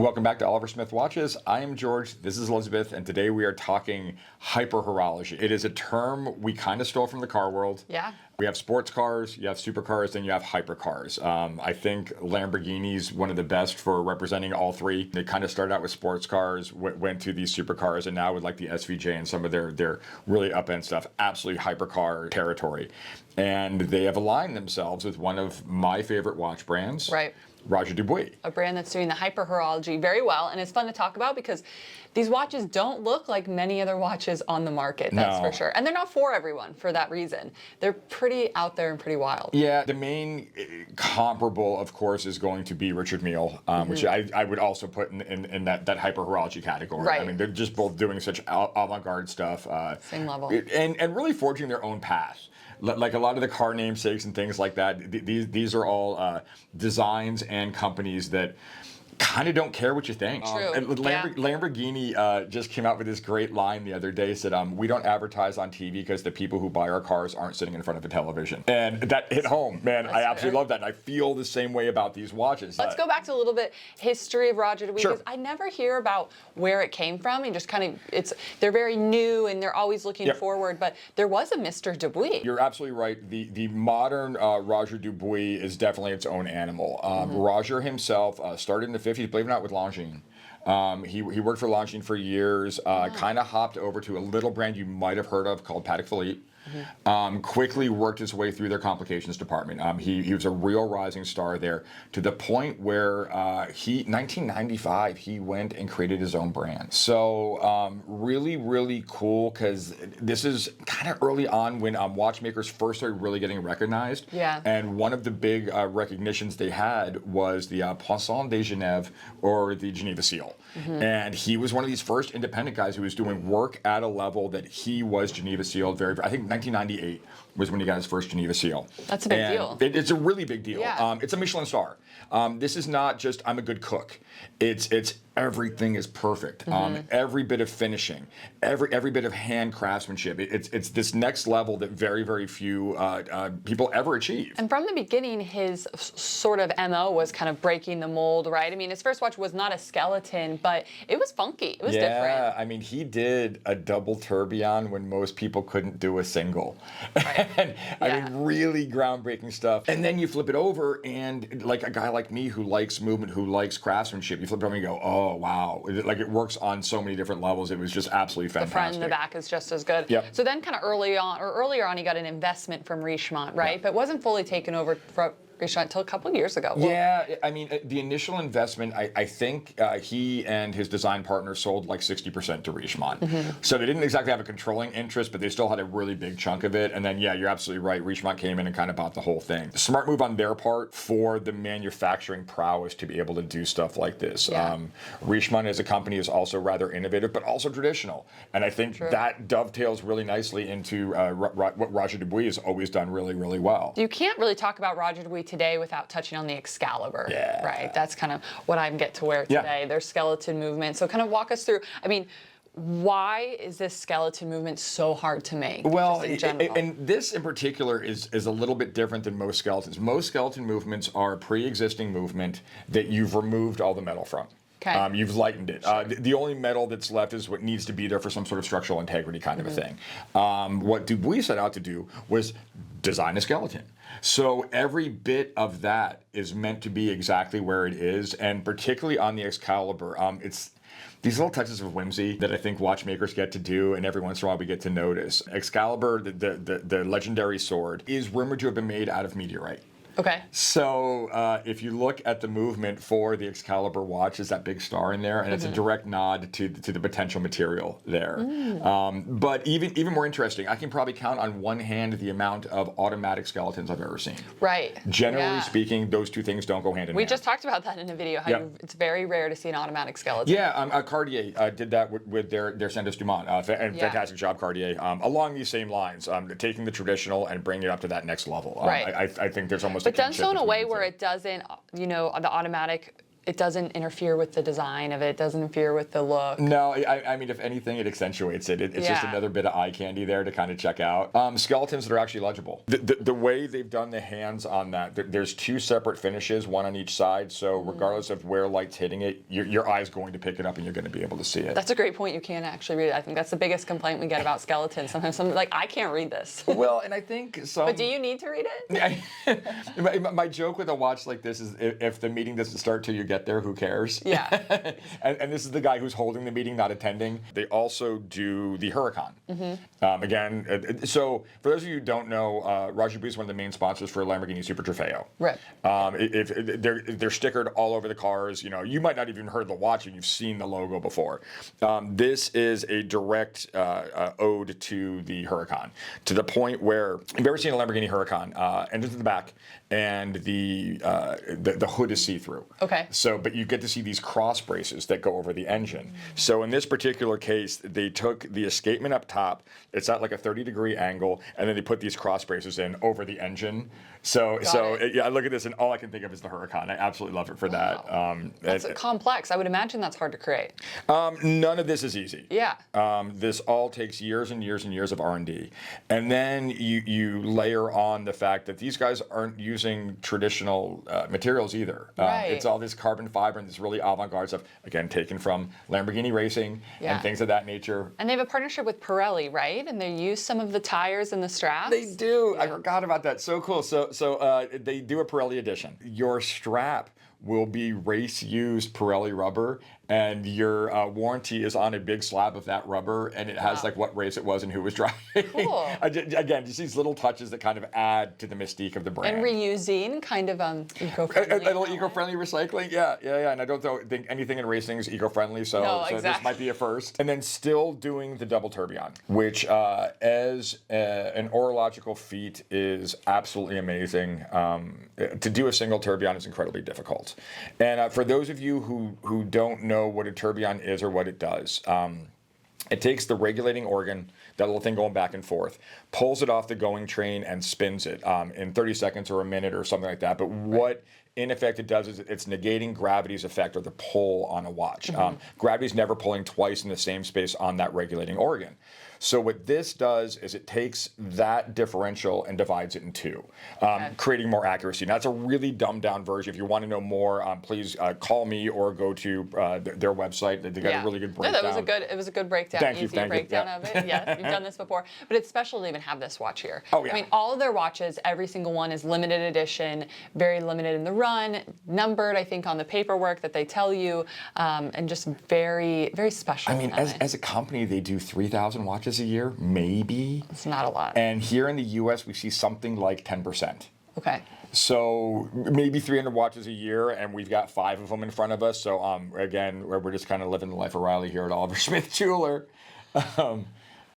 Welcome back to Oliver Smith Watches. I am George, this is Elizabeth, and today we are talking hyper-horology. It is a term we kind of stole from the car world. Yeah. We have sports cars, you have supercars, then you have hypercars. I think Lamborghini's one of the best for representing all three. They kind of started out with sports cars, went to these supercars, and now with like the SVJ and some of their really up-end stuff, absolutely hypercar territory. And they have aligned themselves with one of my favorite watch brands. Right. Roger Dubuis. A brand that's doing the hyper-horology very well, and it's fun to talk about because these watches don't look like many other watches on the market, that's for sure. And they're not for everyone for that reason. They're pretty out there and pretty wild. Yeah, the main comparable, of course, is going to be Richard Mille, which I would also put in that hyper-horology category. Right. I mean, they're just both doing such avant-garde stuff. Same level. And really forging their own path. Like a lot of the car namesakes and things like that, these are all designs and companies that kind of don't care what you think. True. Lamborghini just came out with this great line the other day, said, we don't advertise on TV because the people who buy our cars aren't sitting in front of a television. And that hit home, man. I absolutely love that. And I feel the same way about these watches. Let's go back to a little bit history of Roger Dubuis. Sure. Because I never hear about where it came from, and just kind of, they're very new and they're always looking forward, but there was a Mr. Dubuis. You're absolutely right. The modern Roger Dubuis is definitely its own animal. Roger himself started in the 50s, believe it or not, with Longines. He worked for Longines for years, kind of hopped over to a little brand you might have heard of called Patek Philippe. Quickly worked his way through their complications department. He was a real rising star there, to the point where 1995, he went and created his own brand. So really, really cool, because this is kind of early on when watchmakers first started really getting recognized. Yeah. And one of the big recognitions they had was the Poisson de Genève, or the Geneva Seal. And he was one of these first independent guys who was doing work at a level that he was Geneva Sealed I think 1998 was when he got his first Geneva Seal. That's a big deal. It's a really big deal. Yeah. It's a Michelin star. This is not just, I'm a good cook. It's everything is perfect. Every bit of finishing, every bit of hand craftsmanship. It's this next level that very, very few people ever achieve. And from the beginning, his sort of MO was kind of breaking the mold, right? I mean, his first watch was not a skeleton, but it was funky. It was different. Yeah, I mean, he did a double tourbillon when most people couldn't do a single. Right. And, I mean, really groundbreaking stuff. And then you flip it over, and like a guy like me who likes movement, who likes craftsmanship, you flip it over and you go, oh, wow. Like, it works on so many different levels. It was just absolutely fantastic. The front and the back is just as good. Yep. So then kind of earlier on, he got an investment from Richemont, right? Yep. But wasn't fully taken over from Richemont until a couple of years ago. Yeah, I mean, the initial investment, I think he and his design partner sold like 60% to Richemont. So they didn't exactly have a controlling interest, but they still had a really big chunk of it. And then, yeah, you're absolutely right. Richemont came in and kind of bought the whole thing. Smart move on their part for the manufacturing prowess to be able to do stuff like this. Yeah. Richemont as a company is also rather innovative, but also traditional. And I think that dovetails really nicely into what Roger Dubuis has always done really, really well. You can't really talk about Roger Dubuis today without touching on the Excalibur. Yeah. Right. That's kind of what I get to wear today. Their skeleton movement. So kind of walk us through. I mean, why is this skeleton movement so hard to make? Well, in general? and this in particular is a little bit different than most skeletons. Most skeleton movements are a pre-existing movement that you've removed all the metal from. Okay. You've lightened it. Sure. The only metal that's left is what needs to be there for some sort of structural integrity kind of a thing. What Dubuis set out to do was design a skeleton. So every bit of that is meant to be exactly where it is, and particularly on the Excalibur, it's these little touches of whimsy that I think watchmakers get to do, and every once in a while we get to notice. Excalibur, the legendary sword, is rumored to have been made out of meteorite. Okay. So if you look at the movement for the Excalibur watch, there's that big star in there, and it's a direct nod to the potential material there. But even more interesting, I can probably count on one hand the amount of automatic skeletons I've ever seen. Right. Generally speaking, those two things don't go hand in hand. We just talked about that in a video, how it's very rare to see an automatic skeleton. Yeah, Cartier did that with their Santos Dumont, and fantastic job, Cartier. Along these same lines, taking the traditional and bringing it up to that next level. Right. I think there's almost but done so in a way where it doesn't, the automatic it doesn't interfere with the design of it, doesn't interfere with the look. No, I mean, if anything, it accentuates it. It's just another bit of eye candy there to kind of check out. Skeletons that are actually legible. The way they've done the hands on that, there's 2 separate finishes, one on each side. So regardless of where light's hitting it, your eye's going to pick it up and you're going to be able to see it. That's a great point. You can't actually read it. I think that's the biggest complaint we get about skeletons. Sometimes somebody's like, I can't read this. Well, and I think some... But do you need to read it? my joke with a watch like this is if the meeting doesn't start till you get there, who cares? Yeah. and this is the guy who's holding the meeting, not attending. They also do the Huracan. Again, so for those of you who don't know, Roger Dubuis is one of the main sponsors for Lamborghini Super Trofeo. Right. If they're stickered all over the cars. You might not even heard the watch and you've seen the logo before. This is a direct ode to the Huracan, to the point where, if you've ever seen a Lamborghini Huracan, engines in the back and the hood is see-through. Okay. So, but you get to see these cross braces that go over the engine. So in this particular case, they took the escapement up top. It's at like a 30-degree angle, and then they put these cross braces in over the engine. So I look at this, and all I can think of is the Huracan. I absolutely love it for that. That's complex. I would imagine that's hard to create. None of this is easy. Yeah. This all takes years and years and years of R&D. And then you layer on the fact that these guys aren't using traditional materials either. Right. It's all this carbon fiber and this really avant-garde stuff, again, taken from Lamborghini racing and things of that nature. And they have a partnership with Pirelli, right? And they use some of the tires and the straps. They do. Yeah. I forgot about that. So cool. So they do a Pirelli edition. Your strap will be race-used Pirelli rubber, and your warranty is on a big slab of that rubber, and it has like what race it was and who was driving. Cool. Again, just these little touches that kind of add to the mystique of the brand. And reusing, kind of eco-friendly. A little eco-friendly recycling, yeah. And I don't think anything in racing is eco-friendly, so this might be a first. And then still doing the double tourbillon, which as an horological feat is absolutely amazing. To do a single tourbillon is incredibly difficult. And for those of you who don't know what a tourbillon is or what it does, it takes the regulating organ, that little thing going back and forth, pulls it off the going train and spins it in 30 seconds or a minute or something like that. But what in effect it does is it's negating gravity's effect or the pull on a watch. Gravity's never pulling twice in the same space on that regulating organ. So what this does is it takes that differential and divides it in 2, creating more accuracy. Now, that's a really dumbed down version. If you want to know more, please call me or go to their website. They got a really good breakdown. No, it was a good breakdown. Thank you. Breakdown of it. Yes, you've done this before. But it's special to even have this watch here. Oh, yeah. I mean, all of their watches, every single one is limited edition, very limited in the run, numbered, I think, on the paperwork that they tell you, and just very, very special. I mean, as a company, they do 3,000 watches a year, maybe. It's not a lot. And here in the U.S., we see something like 10%. Okay. So maybe 300 watches a year, and we've got 5 of them in front of us. So again, we're just kind of living the life of Riley here at Oliver Smith Jeweler.